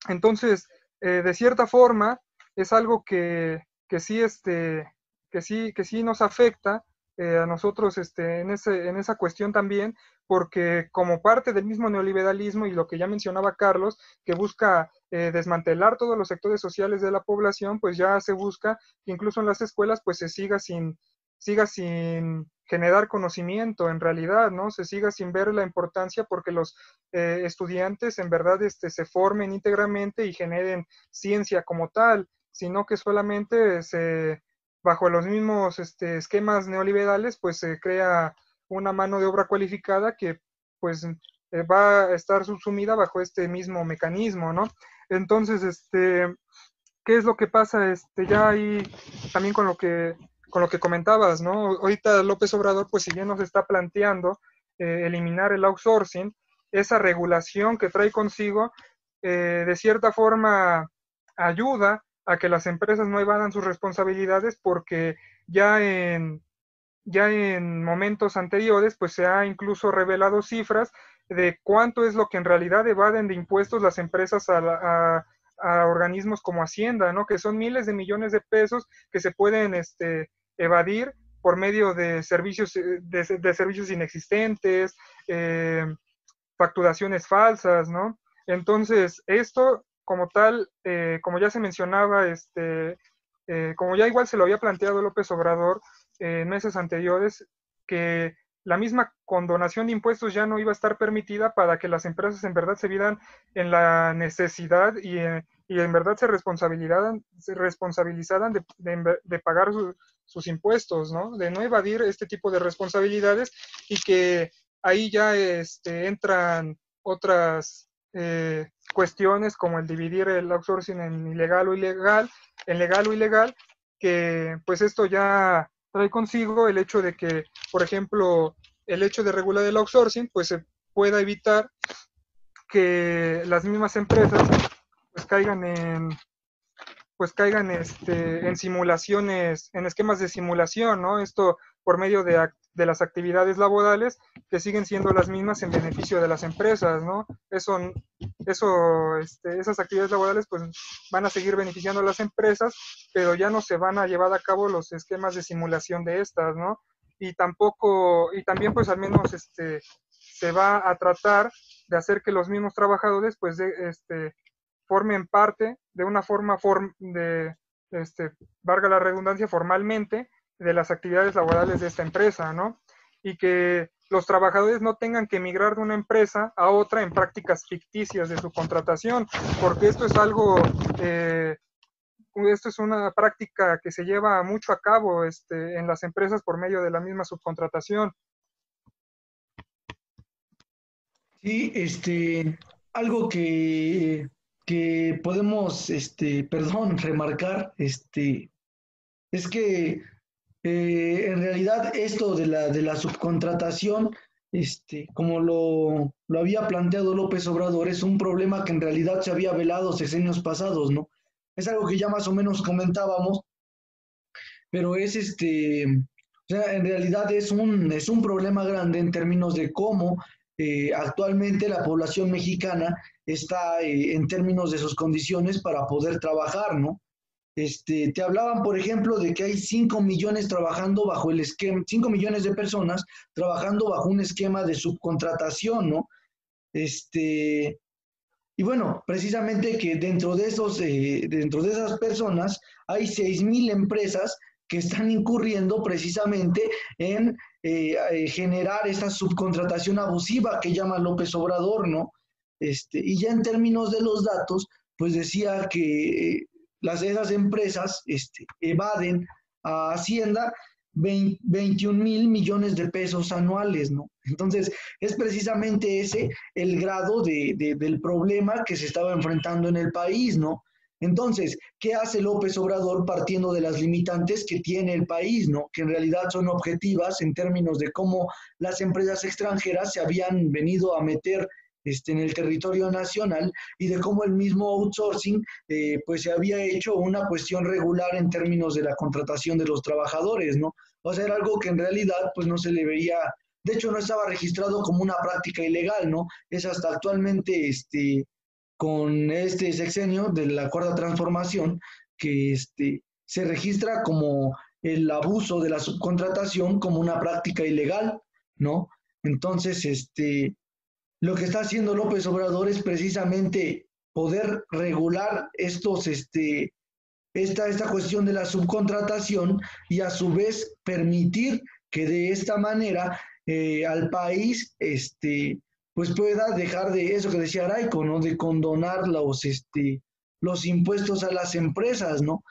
Entonces, de cierta forma, es algo que sí nos afecta a nosotros en esa cuestión también, porque como parte del mismo neoliberalismo y lo que ya mencionaba Carlos, que busca desmantelar todos los sectores sociales de la población, pues ya se busca que incluso en las escuelas pues se siga sin generar conocimiento en realidad, ¿no? Se siga sin ver la importancia porque los estudiantes en verdad se formen íntegramente y generen ciencia como tal, sino que solamente bajo los mismos esquemas neoliberales, pues se crea una mano de obra cualificada que pues va a estar subsumida bajo este mismo mecanismo, ¿no? Entonces, ¿qué es lo que pasa? Ya ahí también con lo que comentabas, ¿no? Ahorita López Obrador, pues si bien nos está planteando eliminar el outsourcing, esa regulación que trae consigo, de cierta forma ayuda a que las empresas no evadan sus responsabilidades porque ya ya en momentos anteriores, pues se ha incluso revelado cifras de cuánto es lo que en realidad evaden de impuestos las empresas a organismos como Hacienda, ¿no? Que son miles de millones de pesos que se pueden evadir por medio de servicios, de servicios inexistentes, facturaciones falsas, ¿no? Entonces, esto como tal, como ya se mencionaba, como ya igual se lo había planteado López Obrador en meses anteriores, que la misma condonación de impuestos ya no iba a estar permitida para que las empresas en verdad se vieran en la necesidad y en verdad se responsabilizaran de pagar sus impuestos, ¿no? De no evadir este tipo de responsabilidades y que ahí ya entran otras cuestiones como el dividir el outsourcing en ilegal o ilegal, en legal o ilegal, que pues esto ya trae consigo el hecho de que, por ejemplo, el hecho de regular el outsourcing, pues se pueda evitar que las mismas empresas pues caigan en simulaciones, en esquemas de simulación, ¿no? Esto por medio de las actividades laborales que siguen siendo las mismas en beneficio de las empresas, ¿no? Esas actividades laborales pues van a seguir beneficiando a las empresas, pero ya no se van a llevar a cabo los esquemas de simulación de estas, ¿no? Y también pues al menos se va a tratar de hacer que los mismos trabajadores pues formen parte de una forma valga la redundancia, formalmente de las actividades laborales de esta empresa, ¿no? Y que los trabajadores no tengan que migrar de una empresa a otra en prácticas ficticias de su contratación, porque esto es una práctica que se lleva mucho a cabo en las empresas por medio de la misma subcontratación. Sí, algo que podemos, perdón, remarcar, es que en realidad esto de la subcontratación, como lo había planteado López Obrador, es un problema que en realidad se había velado sexenios pasados, ¿no? Es algo que ya más o menos comentábamos, pero o sea, en realidad es un problema grande en términos de cómo actualmente la población mexicana está en términos de sus condiciones para poder trabajar, ¿no? Te hablaban, por ejemplo, de que hay 5 millones trabajando bajo el esquema, 5 millones de personas trabajando bajo un esquema de subcontratación, ¿no? Y bueno, precisamente que dentro de esas personas hay 6,000 empresas que están incurriendo precisamente en generar esta subcontratación abusiva que llama López Obrador, ¿no? Y ya en términos de los datos, pues decía que esas empresas evaden a Hacienda 21,000 millones de pesos anuales, ¿no? Entonces, es precisamente ese el grado del problema que se estaba enfrentando en el país, ¿no? Entonces, ¿qué hace López Obrador partiendo de las limitantes que tiene el país, ¿no? Que en realidad son objetivas en términos de cómo las empresas extranjeras se habían venido a meter en el territorio nacional y de cómo el mismo outsourcing pues se había hecho una cuestión regular en términos de la contratación de los trabajadores, ¿no? O sea, era algo que en realidad pues no se le veía, de hecho no estaba registrado como una práctica ilegal, ¿no? Es hasta actualmente con este sexenio de la Cuarta Transformación que se registra como el abuso de la subcontratación como una práctica ilegal, ¿no? Entonces, lo que está haciendo López Obrador es precisamente poder regular esta cuestión de la subcontratación y a su vez permitir que de esta manera al país pues pueda dejar de eso que decía Araico, ¿no? De condonar los impuestos a las empresas, ¿no?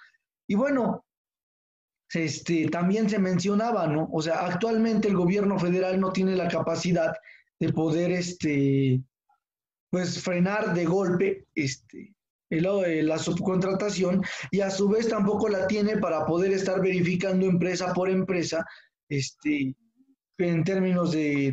Y bueno, también se mencionaba, ¿no? O sea, actualmente el gobierno federal no tiene la capacidad de poder, pues, frenar de golpe, la subcontratación y a su vez tampoco la tiene para poder estar verificando empresa por empresa, en términos de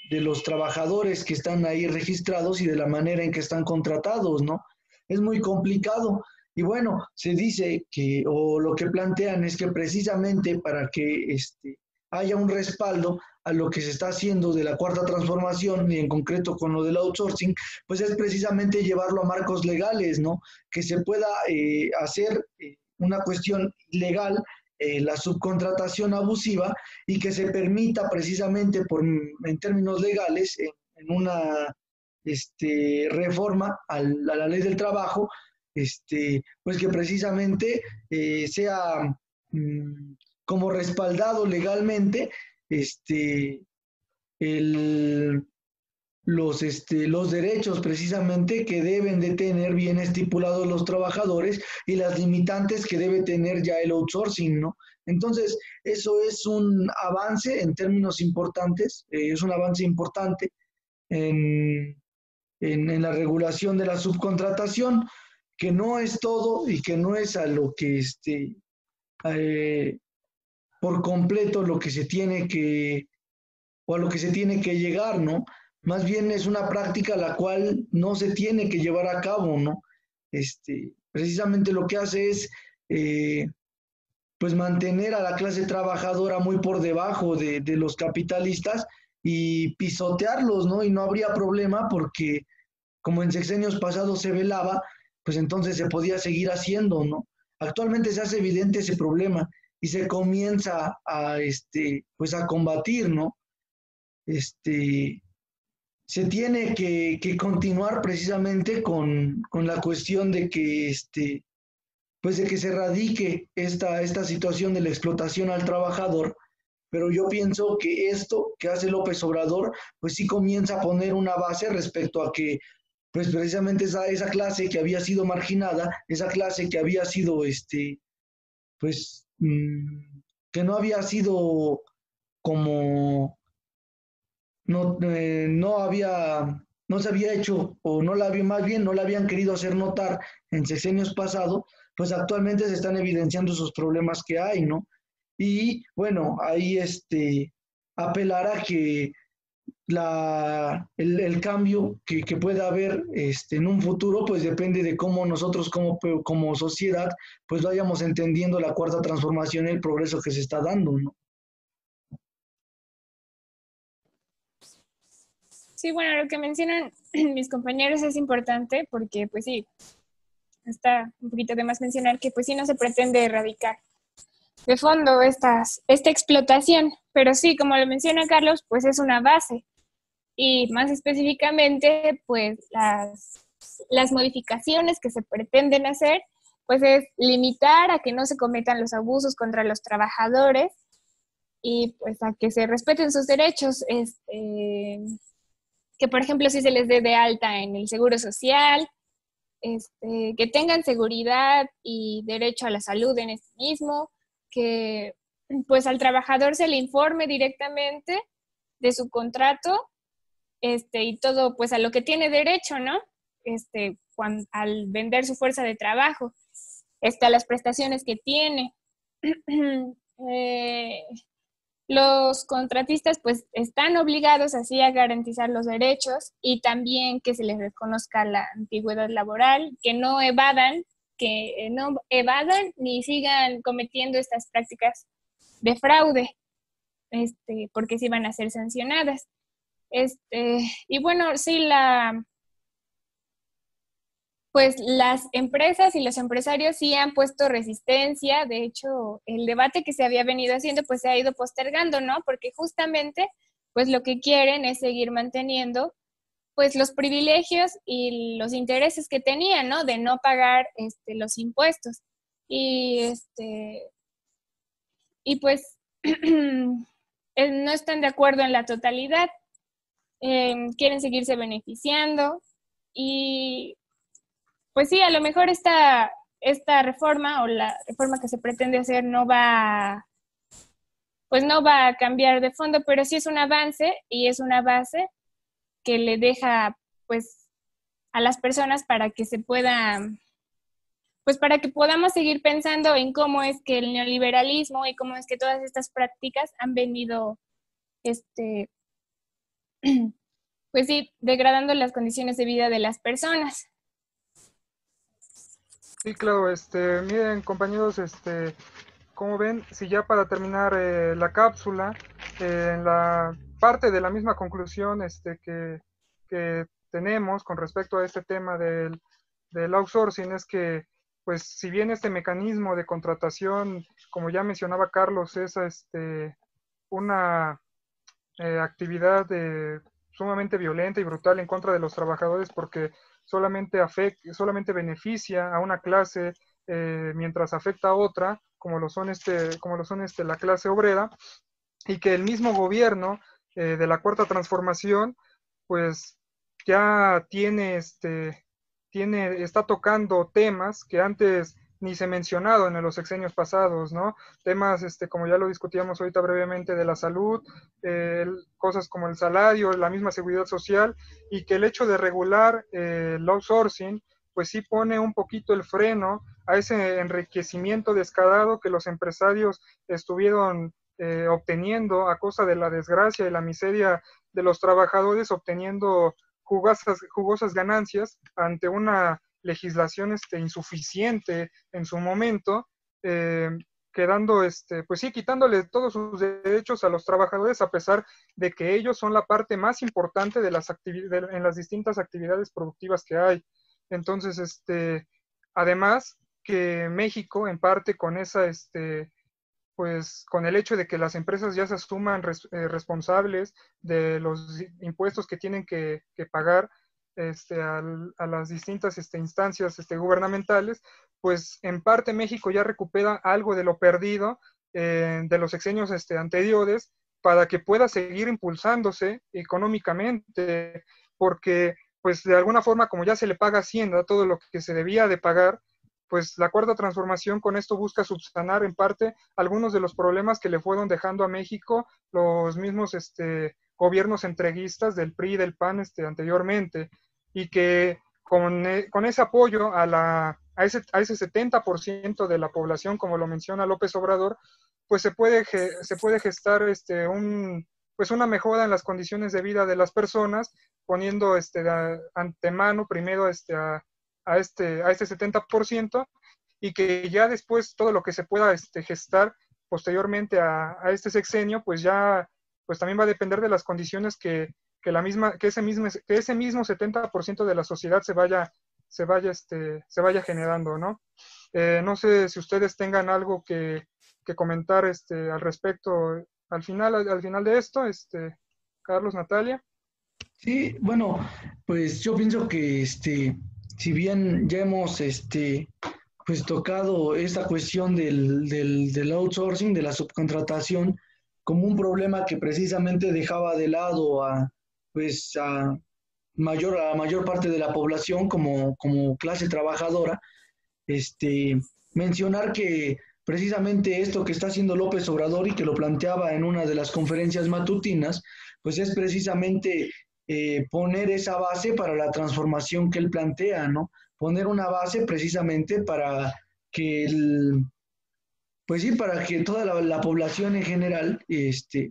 los trabajadores que están ahí registrados y de la manera en que están contratados, ¿no? Es muy complicado. Y bueno, se dice que, o lo que plantean es que precisamente para que haya un respaldo a lo que se está haciendo de la cuarta transformación y en concreto con lo del outsourcing, pues es precisamente llevarlo a marcos legales, ¿no? Que se pueda hacer una cuestión legal, la subcontratación abusiva, y que se permita precisamente en términos legales, en una reforma a la ley del trabajo, pues que precisamente sea como respaldado legalmente el, los derechos precisamente que deben de tener bien estipulados los trabajadores y las limitantes que debe tener ya el outsourcing, ¿no? Entonces, eso es un avance en términos importantes, es un avance importante en, en la regulación de la subcontratación, que no es todo y que no es a lo que eh, por completo lo que se tiene que, o a lo que se tiene que llegar, ¿no? Más bien es una práctica la cual no se tiene que llevar a cabo, ¿no? Precisamente lo que hace es, pues, mantener a la clase trabajadora muy por debajo de los capitalistas y pisotearlos, ¿no? Y no habría problema porque, como en sexenios pasados se velaba, pues entonces se podía seguir haciendo, ¿no? Actualmente se hace evidente ese problema y se comienza a, pues a combatir, ¿no? Se tiene que continuar precisamente con la cuestión de que, pues de que se erradique esta situación de la explotación al trabajador, pero yo pienso que esto que hace López Obrador, pues sí comienza a poner una base respecto a que, pues precisamente esa clase que había sido marginada, esa clase que había sido, pues, que no había sido como no se había hecho, o no la había, más bien no la habían querido hacer notar en sexenios pasados, pues actualmente se están evidenciando esos problemas que hay, ¿no? Y bueno, ahí apelar a que el cambio que pueda haber en un futuro, pues depende de cómo nosotros como sociedad, pues vayamos entendiendo la cuarta transformación y el progreso que se está dando, ¿no? Sí, bueno, lo que mencionan mis compañeros es importante porque, pues sí, está un poquito de más mencionar que, pues sí, no se pretende erradicar de fondo esta explotación, pero sí, como lo menciona Carlos, pues es una base y más específicamente, pues las modificaciones que se pretenden hacer, pues es limitar a que no se cometan los abusos contra los trabajadores y pues a que se respeten sus derechos, que por ejemplo si se les dé de alta en el seguro social, que tengan seguridad y derecho a la salud en este mismo, que pues al trabajador se le informe directamente de su contrato, y todo pues a lo que tiene derecho, ¿no? Al vender su fuerza de trabajo, a las prestaciones que tiene. eh, los contratistas pues están obligados así a garantizar los derechos y también que se les reconozca la antigüedad laboral, que no evadan ni sigan cometiendo estas prácticas de fraude, porque sí van a ser sancionadas. Y bueno, sí, pues las empresas y los empresarios sí han puesto resistencia. De hecho, el debate que se había venido haciendo pues se ha ido postergando, ¿no? Porque justamente pues lo que quieren es seguir manteniendo pues los privilegios y los intereses que tenían, ¿no? De no pagar los impuestos. Y y pues no están de acuerdo en la totalidad. Quieren seguirse beneficiando y pues sí, a lo mejor esta reforma o la reforma que se pretende hacer pues no va a cambiar de fondo, pero sí es un avance y es una base que le deja pues a las personas para que se pueda, pues para que podamos seguir pensando en cómo es que el neoliberalismo y cómo es que todas estas prácticas han venido, pues sí, degradando las condiciones de vida de las personas. Sí, claro, miren, compañeros, ¿Cómo ven? Si ya para terminar la cápsula, en la parte de la misma conclusión que tenemos con respecto a este tema del outsourcing es que, pues, si bien este mecanismo de contratación, como ya mencionaba Carlos, es una actividad sumamente violenta y brutal en contra de los trabajadores porque solamente beneficia a una clase mientras afecta a otra, como lo son la clase obrera, y que el mismo gobierno de la Cuarta Transformación, pues ya está tocando temas que antes ni se mencionado en los sexenios pasados, ¿no? Temas, como ya lo discutíamos ahorita brevemente, de la salud, cosas como el salario, la misma seguridad social, y que el hecho de regular el outsourcing, pues sí pone un poquito el freno a ese enriquecimiento descarado que los empresarios estuvieron obteniendo a costa de la desgracia y la miseria de los trabajadores, obteniendo jugosas ganancias ante una legislación insuficiente en su momento, quedando, pues sí, quitándole todos sus derechos a los trabajadores, a pesar de que ellos son la parte más importante de en las distintas actividades productivas que hay. Entonces, además que México, en parte con pues con el hecho de que las empresas ya se asuman responsables de los impuestos que tienen que pagar a las distintas instancias gubernamentales, pues en parte México ya recupera algo de lo perdido de los sexenios anteriores para que pueda seguir impulsándose económicamente, porque pues de alguna forma como ya se le paga a Hacienda todo lo que se debía de pagar, pues la Cuarta Transformación con esto busca subsanar en parte algunos de los problemas que le fueron dejando a México los mismos gobiernos entreguistas del PRI y del PAN anteriormente, y que con ese apoyo a ese 70% de la población, como lo menciona López Obrador, pues se puede gestar pues una mejora en las condiciones de vida de las personas, poniendo de antemano primero a este 70%, y que ya después todo lo que se pueda gestar posteriormente a este sexenio, pues ya pues también va a depender de las condiciones que ese mismo 70% de la sociedad se vaya generando, ¿no? No sé si ustedes tengan algo que comentar al respecto al final de esto, Carlos, Natalia. Sí, bueno, pues yo pienso que si bien ya hemos pues tocado esta cuestión del outsourcing, de la subcontratación, como un problema que precisamente dejaba de lado pues a a la mayor parte de la población como clase trabajadora, mencionar que precisamente esto que está haciendo López Obrador y que lo planteaba en una de las conferencias matutinas, pues es precisamente poner esa base para la transformación que él plantea, ¿no? Poner una base precisamente para que pues sí, para que toda la población en general,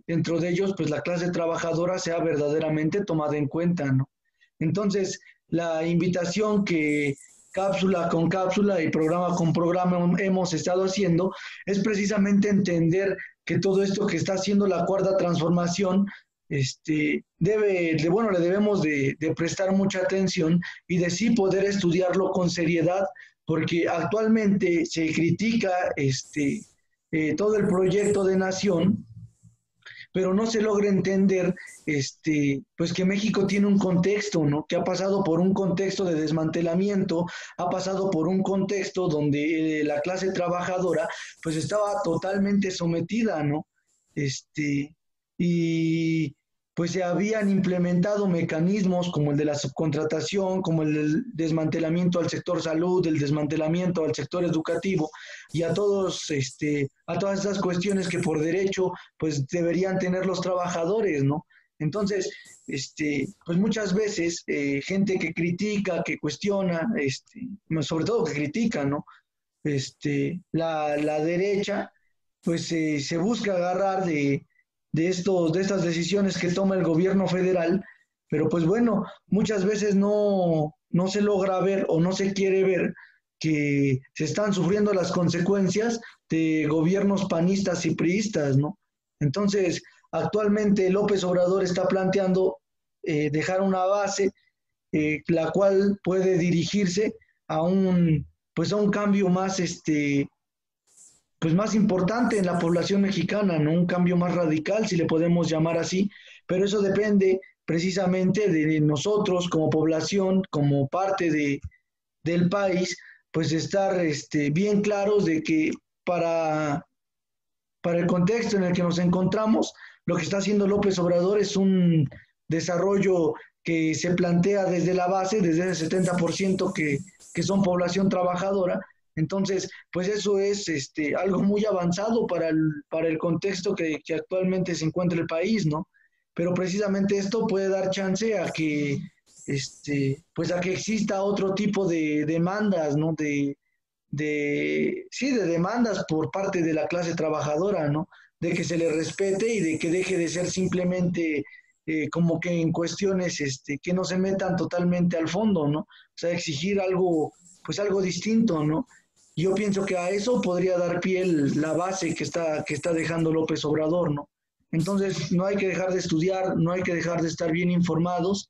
dentro de ellos, pues la clase trabajadora sea verdaderamente tomada en cuenta, ¿no? Entonces, la invitación que cápsula con cápsula y programa con programa hemos estado haciendo es precisamente entender que todo esto que está haciendo la cuarta transformación, le debemos de prestar mucha atención y de sí poder estudiarlo con seriedad, porque actualmente se critica todo el proyecto de nación, pero no se logra entender pues que México tiene un contexto, ¿no? Que ha pasado por un contexto de desmantelamiento, ha pasado por un contexto donde la clase trabajadora pues estaba totalmente sometida, ¿no? Y pues se habían implementado mecanismos como el de la subcontratación, como el del desmantelamiento al sector salud, el desmantelamiento al sector educativo y a todas estas cuestiones que por derecho pues deberían tener los trabajadores, ¿no? Entonces, pues muchas veces gente que critica, que cuestiona, sobre todo que critica, ¿no? La derecha, pues se busca agarrar de estas decisiones que toma el gobierno federal, pero pues bueno, muchas veces no se logra ver o no se quiere ver que se están sufriendo las consecuencias de gobiernos panistas y priistas, ¿no? Entonces, actualmente López Obrador está planteando dejar una base la cual puede dirigirse a pues a un cambio más, pues más importante en la población mexicana, ¿no? Un cambio más radical, si le podemos llamar así, pero eso depende precisamente de nosotros como población, como parte del país, pues estar bien claros de que para, para el contexto en el que nos encontramos, lo que está haciendo López Obrador es un desarrollo que se plantea desde la base, desde el 70% que son población trabajadora. Entonces, pues eso es algo muy avanzado para el contexto que actualmente se encuentra el país, ¿no? Pero precisamente esto puede dar chance a que, pues a que exista otro tipo de demandas, ¿no? Sí, de demandas por parte de la clase trabajadora, ¿no? De que se le respete y de que deje de ser simplemente como que en cuestiones que no se metan totalmente al fondo, ¿no? O sea, exigir algo, pues algo distinto, ¿no? Yo pienso que a eso podría dar pie la base que está dejando López Obrador, ¿no? Entonces, no hay que dejar de estudiar, no hay que dejar de estar bien informados,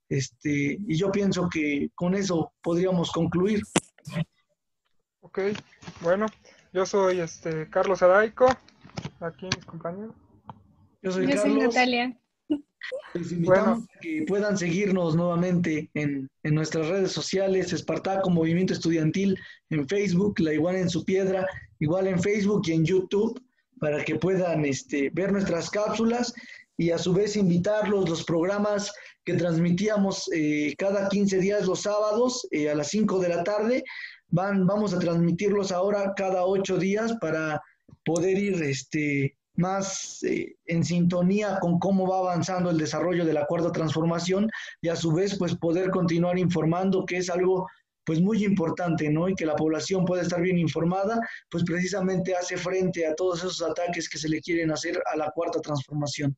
y yo pienso que con eso podríamos concluir. Ok, bueno, yo soy Carlos Araico, aquí mis compañeros. Yo soy Yo soy Carlos. Natalia. Les Bueno, invitamos a que puedan seguirnos nuevamente en nuestras redes sociales, Espartaco Movimiento Estudiantil en Facebook, La Iguana en su Piedra, igual en Facebook y en YouTube, para que puedan ver nuestras cápsulas y a su vez invitarlos los programas que transmitíamos cada 15 días los sábados a las 5 de la tarde. Vamos a transmitirlos ahora cada 8 días para poder ir más en sintonía con cómo va avanzando el desarrollo de la cuarta transformación y a su vez pues poder continuar informando, que es algo pues muy importante, ¿no? Y que la población pueda estar bien informada, pues precisamente hace frente a todos esos ataques que se le quieren hacer a la cuarta transformación.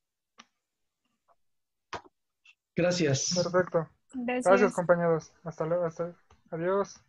Gracias. perfecto. Gracias, Gracias. compañeros. Hasta luego. Adiós.